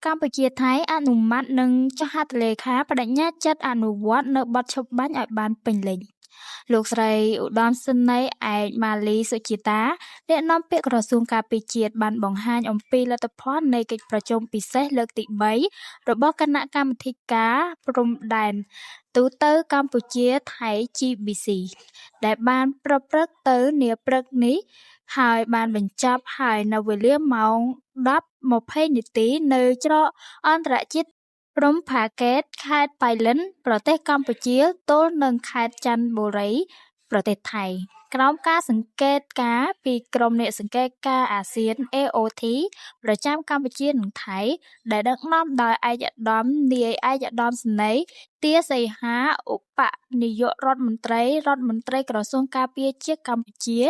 កម្ពុជា-ថៃអនុម័តនិងចុះហត្ថលេខាប្តេជ្ញាចិត្តអនុវត្តនូវបទឈប់បាញ់ឲ្យបានពេញលេញលោកស្រីឧត្តមសេនីយ៍ឯកម៉ាលីសុជាតាអ្នកនាំពាក្យក្រសួងការពារជាតិបានបង្ហាញអំពីលទ្ធផលនៃកិច្ចប្រជុំពិសេសលើកទី3របស់គណៈកម្មាធិការព្រំដែនទូតកម្ពុជា-ថៃ GBC ដែលបានប្រព្រឹត្តទៅនាព្រឹកនេះហើយបានបញ្ចប់ហើយនៅវេលាម៉ោង 10:20 នាទីនៅច្រកអន្តរជាតិព្រំផាកេតខេត្តប៉ៃលិនប្រទេសកម្ពុជាទល់នឹងខេត្តចន្ទបុរីប្រទេសថៃក្រោមការសង្កេតការណ៍ពីក្រុមអ្នកសង្កេតការណ៍អាស៊ាន AOT ប្រចាំកម្ពុជានិងថៃដែលដឹកនាំដោយឯកឧត្តមនាយឯកឧត្តមសេនីយ៍ទាសីហាឧបនាយករដ្ឋមន្ត្រីក្រសួងការពារជាតិកម្ពុជា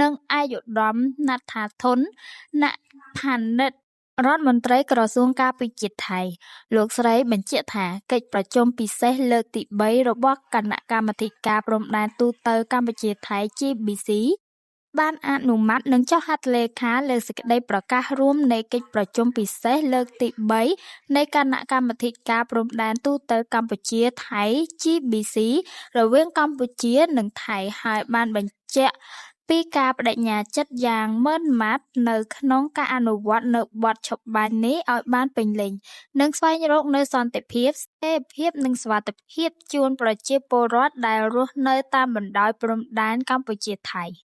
និងឯកឧត្តមណាត់ថាធុន ណផានិតរដ្ឋមន្ត្រីក្រសួងការពារជាតិថៃលោកស្រីបញ្ជាក់ថាកិច្ចប្រជុំពិសេសលើកទី3របស់គណៈកម្មាធិការព្រំដែនទូតកម្ពុជា-ថៃ GBC បានអនុម័តនិងចុះហត្ថលេខាលើសេចក្តីប្រកាសរួមនៃកិច្ចប្រជុំពិសេសលើកទី3នៃគណៈកម្មាធិការព្រំដែនទូតកម្ពុជា-ថៃ GBC រវាងកម្ពុជានិងថៃហើយបានបញ្ជាក់ពីការប្តេជ្ញាចិត្តយ៉ាងម៉ឺងម៉ាត់នៅក្នុងការអនុវត្តនូវបទឈប់បាញ់នេះឲ្យបានពេញលេញនិងស្វែងរកនូវសន្តិភាពស្ថិរភាពនិងសុវត្ថិភាពជូនប្រជាពលរដ្ឋដែលរស់នៅតាមបណ្ដោយព្រំដែនកម្ពុជា-ថៃ។